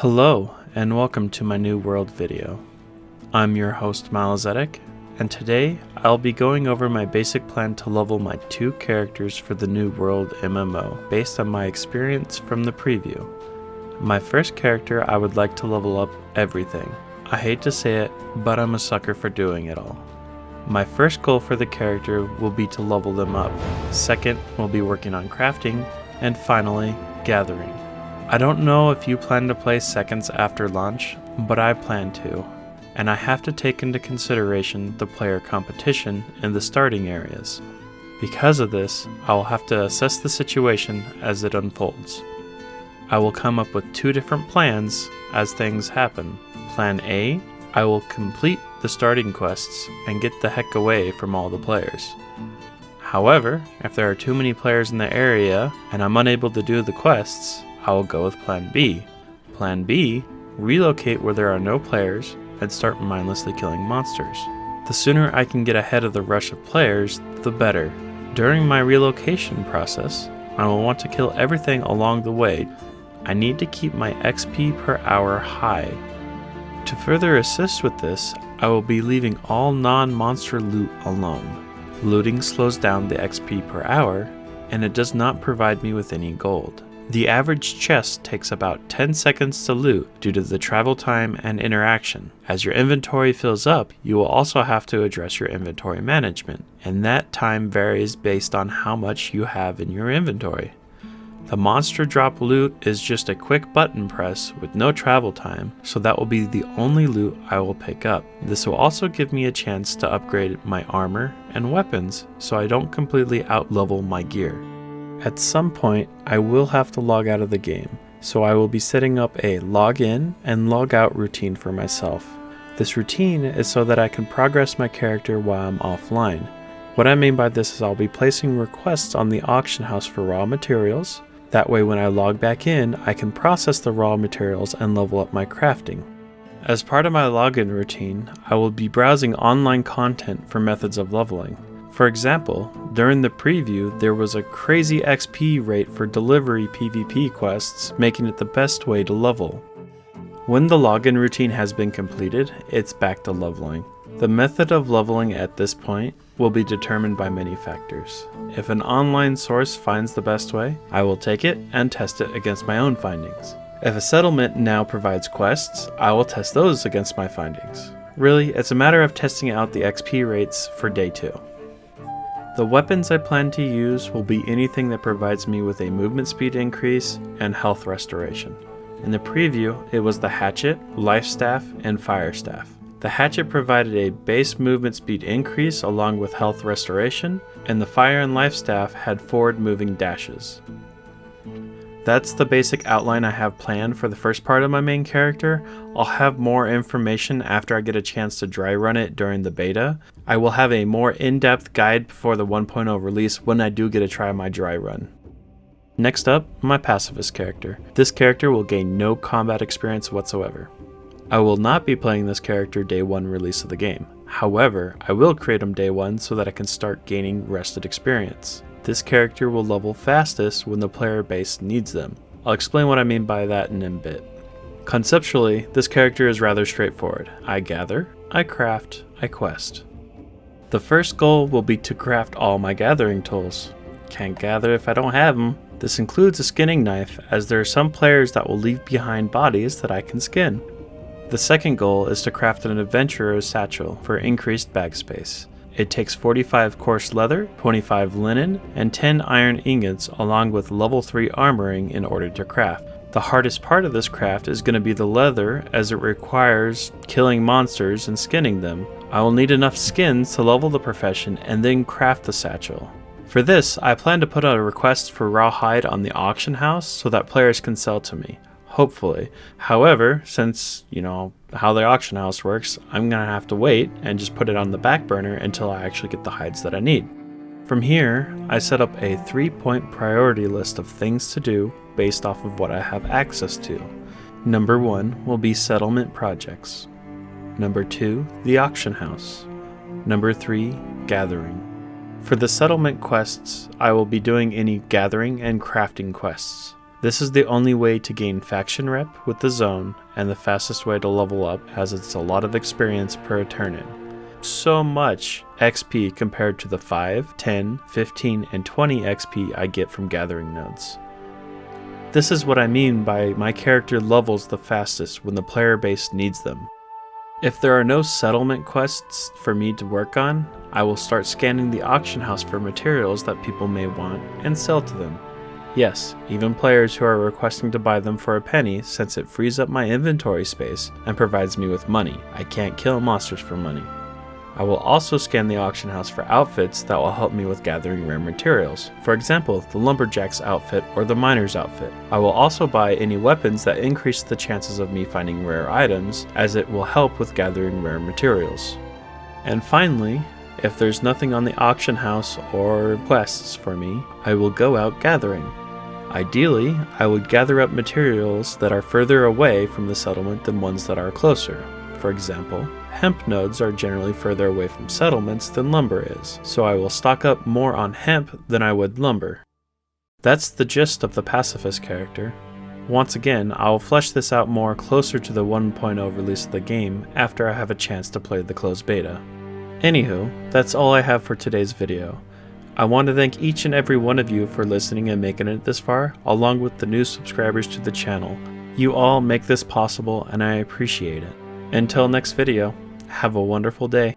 Hello, and welcome to my New World video. I'm your host, Zedik, and today I'll be going over my basic plan to level my two characters for the New World MMO, based on my experience from the preview. My first character, I would like to level up everything. I hate to say it, but I'm a sucker for doing it all. My first goal for the character will be to level them up. Second, we'll be working on crafting, and finally, gathering. I don't know if you plan to play seconds after launch, but I plan to, and I have to take into consideration the player competition in the starting areas. Because of this, I will have to assess the situation as it unfolds. I will come up with two different plans as things happen. Plan A, I will complete the starting quests and get the heck away from all the players. However, if there are too many players in the area and I'm unable to do the quests, I will go with Plan B. Plan B, relocate where there are no players and start mindlessly killing monsters. The sooner I can get ahead of the rush of players, the better. During my relocation process, I will want to kill everything along the way. I need to keep my XP per hour high. To further assist with this, I will be leaving all non-monster loot alone. Looting slows down the XP per hour, and it does not provide me with any gold. The average chest takes about 10 seconds to loot due to the travel time and interaction. As your inventory fills up, you will also have to address your inventory management, and that time varies based on how much you have in your inventory. The monster drop loot is just a quick button press with no travel time, so that will be the only loot I will pick up. This will also give me a chance to upgrade my armor and weapons so I don't completely outlevel my gear. At some point, I will have to log out of the game, so I will be setting up a log in and log out routine for myself. This routine is so that I can progress my character while I'm offline. What I mean by this is I'll be placing requests on the auction house for raw materials. That way when I log back in, I can process the raw materials and level up my crafting. As part of my login routine, I will be browsing online content for methods of leveling. For example, during the preview, there was a crazy XP rate for delivery PvP quests, making it the best way to level. When the login routine has been completed, it's back to leveling. The method of leveling at this point will be determined by many factors. If an online source finds the best way, I will take it and test it against my own findings. If a settlement now provides quests, I will test those against my findings. Really, it's a matter of testing out the XP rates for day 2. The weapons I plan to use will be anything that provides me with a movement speed increase and health restoration. In the preview, it was the hatchet, life staff, and fire staff. The hatchet provided a base movement speed increase along with health restoration, and the fire and life staff had forward moving dashes. That's the basic outline I have planned for the first part of my main character. I'll have more information after I get a chance to dry run it during the beta. I will have a more in-depth guide before the 1.0 release when I do get to try my dry run. Next up, my Pacifist character. This character will gain no combat experience whatsoever. I will not be playing this character day 1 release of the game. However, I will create him day 1 so that I can start gaining rested experience. This character will level fastest when the player base needs them. I'll explain what I mean by that in a bit. Conceptually, this character is rather straightforward. I gather, I craft, I quest. The first goal will be to craft all my gathering tools. Can't gather if I don't have them. This includes a skinning knife, as there are some players that will leave behind bodies that I can skin. The second goal is to craft an Adventurous Satchel for increased bag space. It takes 45 coarse leather, 25 linen, and 10 iron ingots along with level 3 armoring in order to craft. The hardest part of this craft is going to be the leather, as it requires killing monsters and skinning them. I will need enough skins to level the profession and then craft the satchel. For this, I plan to put out a request for raw hide on the auction house so that players can sell to me. Hopefully. However, since, how the auction house works, I'm going to have to wait and just put it on the back burner until I actually get the hides that I need. From here, I set up a 3-point priority list of things to do based off of what I have access to. Number 1 will be settlement projects. Number 2, the auction house. Number 3, gathering. For the settlement quests, I will be doing any gathering and crafting quests. This is the only way to gain faction rep with the zone, and the fastest way to level up, as it's a lot of experience per turn-in. So much XP compared to the 5, 10, 15, and 20 XP I get from gathering nodes. This is what I mean by my character levels the fastest when the player base needs them. If there are no settlement quests for me to work on, I will start scanning the auction house for materials that people may want and sell to them. Yes, even players who are requesting to buy them for a penny, since it frees up my inventory space and provides me with money. I can't kill monsters for money. I will also scan the auction house for outfits that will help me with gathering rare materials. For example, the lumberjack's outfit or the miner's outfit. I will also buy any weapons that increase the chances of me finding rare items, as it will help with gathering rare materials. And finally, if there's nothing on the auction house or quests for me, I will go out gathering. Ideally, I would gather up materials that are further away from the settlement than ones that are closer. For example, hemp nodes are generally further away from settlements than lumber is, so I will stock up more on hemp than I would lumber. That's the gist of the Pacifist character. Once again, I will flesh this out more closer to the 1.0 release of the game after I have a chance to play the closed beta. Anywho, that's all I have for today's video. I want to thank each and every one of you for listening and making it this far, along with the new subscribers to the channel. You all make this possible and I appreciate it. Until next video, have a wonderful day.